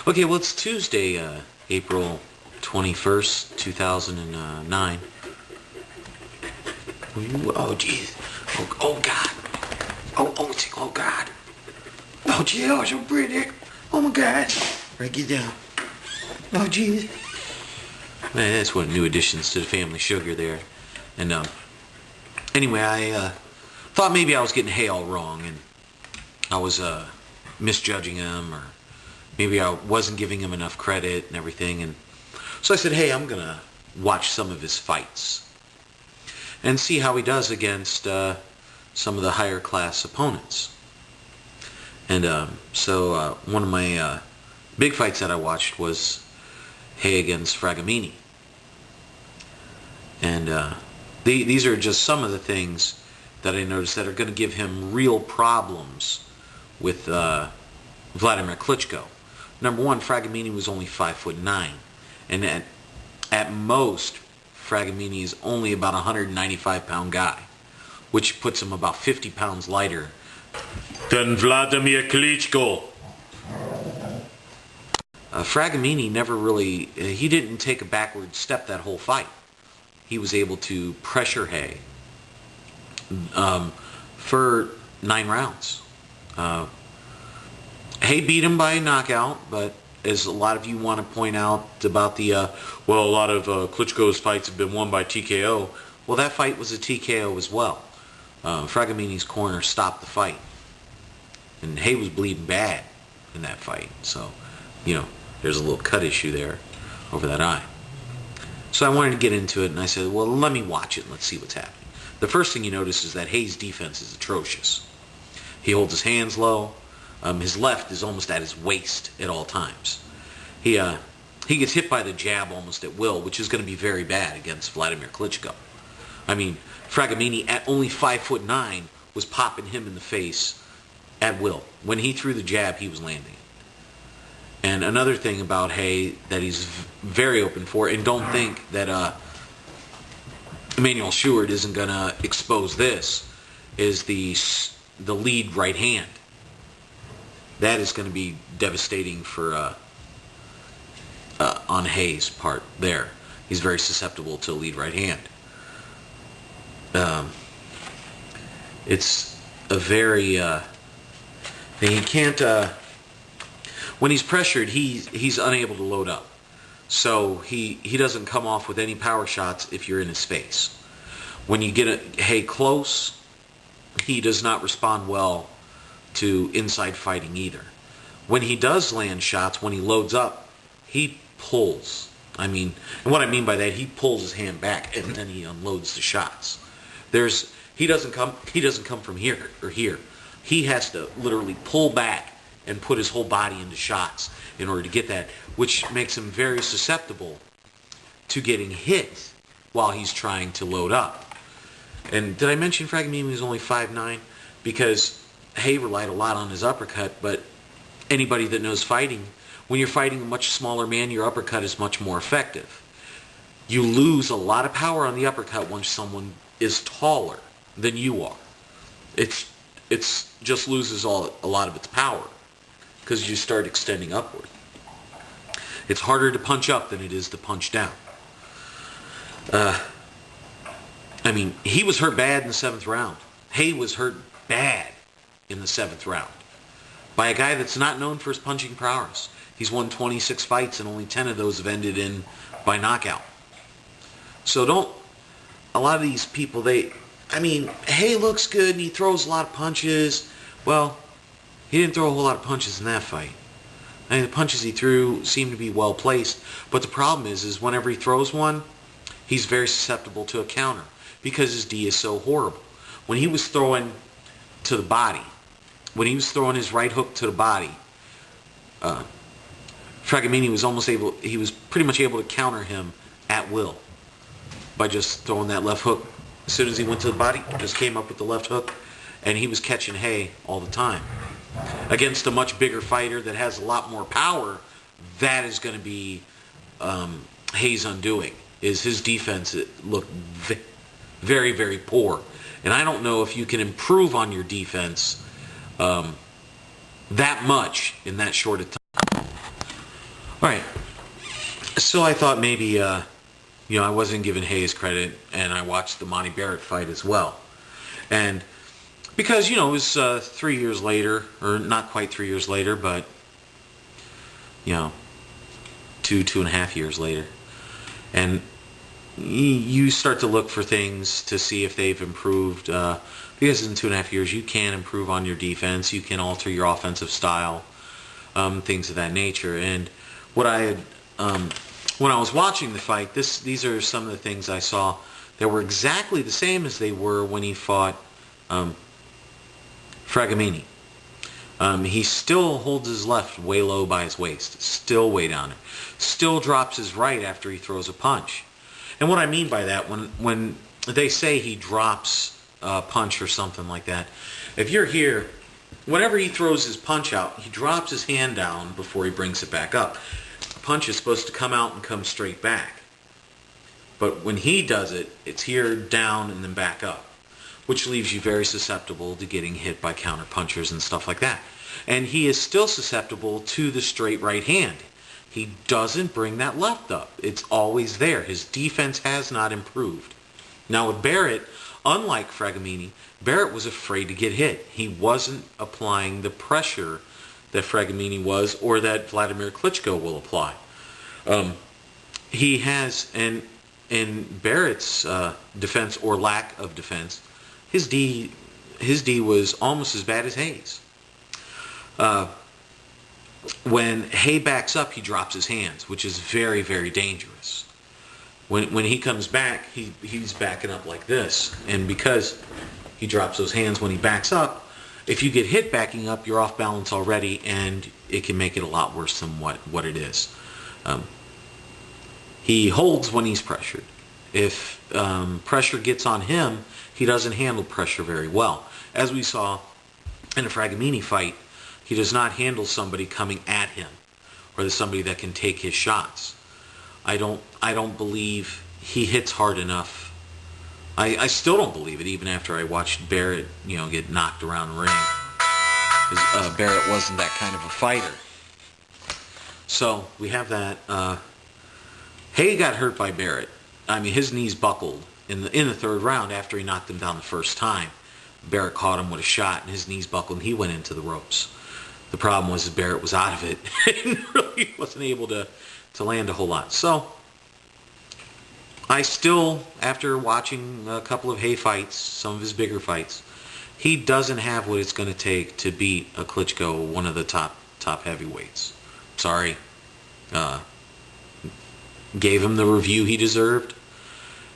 Okay, well, it's Tuesday, April 21st, 2009. Oh, jeez. Oh, God. Oh, God. Oh, gee, oh, so pretty. Oh, my God. Right, get down. Oh, jeez. Man, that's one new additions to the family sugar there. And, anyway, I, thought maybe I was getting Haye all wrong, and I was, misjudging him, or maybe I wasn't giving him enough credit and everything. And so I said, hey, I'm going to watch some of his fights and see how he does against some of the higher class opponents. And so one of my big fights that I watched was Haye against Fragomeni. And these are just some of the things that I noticed that are going to give him real problems with Vladimir Klitschko. Number one, Fragomeni was only 5'9", and at most, Fragomeni is only about a 195-pound guy, which puts him about 50 pounds lighter than Vladimir Klitschko. Fragomeni never really, he didn't take a backward step that whole fight. He was able to pressure Haye for 9 rounds. Haye beat him by knockout, but as a lot of you want to point out about the, well, a lot of Klitschko's fights have been won by TKO. Well, that fight was a TKO as well. Fragomeni's corner stopped the fight. And Haye was bleeding bad in that fight. So, you know, there's a little cut issue there over that eye. So I wanted to get into it, and I said, well, let me watch it and let's see what's happening. The first thing you notice is that Haye's defense is atrocious. He holds his hands low. His left is almost at his waist at all times. He gets hit by the jab almost at will, which is going to be very bad against Vladimir Klitschko. I mean, Fragomeni at only 5'9" was popping him in the face at will. When he threw the jab, he was landing. And another thing about Haye that he's very open for, and don't think that Emmanuel Stewart isn't going to expose this, is the lead right hand. That is going to be devastating for on Haye's part there. He's very susceptible to a lead right hand. It's a very he can't when he's pressured, he's unable to load up. So he doesn't come off with any power shots if you're in his face. When you get Haye close, he does not respond well to inside fighting either. When he does land shots, when he loads up, he pulls. I mean, and what I mean by that, he pulls his hand back and then he unloads the shots. He doesn't come from here or here. He has to literally pull back and put his whole body into shots in order to get that, which makes him very susceptible to getting hit while he's trying to load up. And did I mention Fragomeni was only 5'9"? Because Haye relied a lot on his uppercut, but anybody that knows fighting, when you're fighting a much smaller man, your uppercut is much more effective. You lose a lot of power on the uppercut once someone is taller than you are. It's just loses a lot of its power because you start extending upward. It's harder to punch up than it is to punch down. I mean, he was hurt bad in the 7th round. Haye was hurt bad in the 7th round by a guy that's not known for his punching prowess. He's won 26 fights and only 10 of those have ended in by knockout. So a lot of these people, Haye looks good and he throws a lot of punches. Well, he didn't throw a whole lot of punches in that fight. I mean, the punches he threw seemed to be well placed, but the problem is whenever he throws one, he's very susceptible to a counter because his D is so horrible. When he was throwing to the body, when he was throwing his right hook to the body, Fragomeni was pretty much able to counter him at will by just throwing that left hook. As soon as he went to the body, just came up with the left hook, and he was catching Haye all the time. Against a much bigger fighter that has a lot more power, that is going to be Haye's undoing. Is his defense looked very, very poor. And I don't know if you can improve on your defense that much in that short a time. All right. So I thought maybe, I wasn't giving Hayes credit, and I watched the Monty Barrett fight as well. And because, it was 3 years later, or not quite 3 years later, but, 2.5 years later. And you start to look for things to see if they've improved. Because in 2.5 years, you can improve on your defense. You can alter your offensive style, things of that nature. And what I had, when I was watching the fight, these are some of the things I saw that were exactly the same as they were when he fought Fragomeni. He still holds his left way low by his waist, still way down there. Still drops his right after he throws a punch. And what I mean by that, when they say he drops a punch or something like that, if you're here, whenever he throws his punch out, he drops his hand down before he brings it back up. The punch is supposed to come out and come straight back. But when he does it, it's here, down, and then back up, which leaves you very susceptible to getting hit by counter punchers and stuff like that. And he is still susceptible to the straight right hand. He doesn't bring that left up. It's always there. His defense has not improved. Now with Barrett, unlike Fragomeni, Barrett was afraid to get hit. He wasn't applying the pressure that Fragomeni was, or that Vladimir Klitschko will apply. He has, and in Barrett's defense or lack of defense, his D was almost as bad as Hayes. When Haye backs up, he drops his hands, which is very, very dangerous. When he comes back, he's backing up like this, and because he drops those hands when he backs up, if you get hit backing up, you're off balance already, and it can make it a lot worse than what it is. He holds when he's pressured. If pressure gets on him, he doesn't handle pressure very well. As we saw in a Fragomeni fight, he does not handle somebody coming at him, or somebody that can take his shots. I don't believe he hits hard enough. I still don't believe it, even after I watched Barrett, get knocked around the ring. Barrett wasn't that kind of a fighter. So we have that. Haye got hurt by Barrett. I mean, his knees buckled in the third round after he knocked him down the first time. Barrett caught him with a shot, and his knees buckled, and he went into the ropes. The problem was that Barrett was out of it and really wasn't able to land a whole lot. So I still, after watching a couple of Haye fights, some of his bigger fights, he doesn't have what it's going to take to beat a Klitschko, one of the top heavyweights. Sorry. Gave him the review he deserved,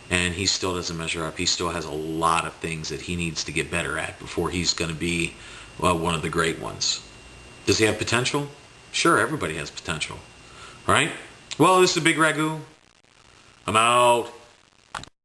and he still doesn't measure up. He still has a lot of things that he needs to get better at before he's going to be one of the great ones. Does he have potential? Sure, everybody has potential. All right? Well, this is Bigragu. I'm out.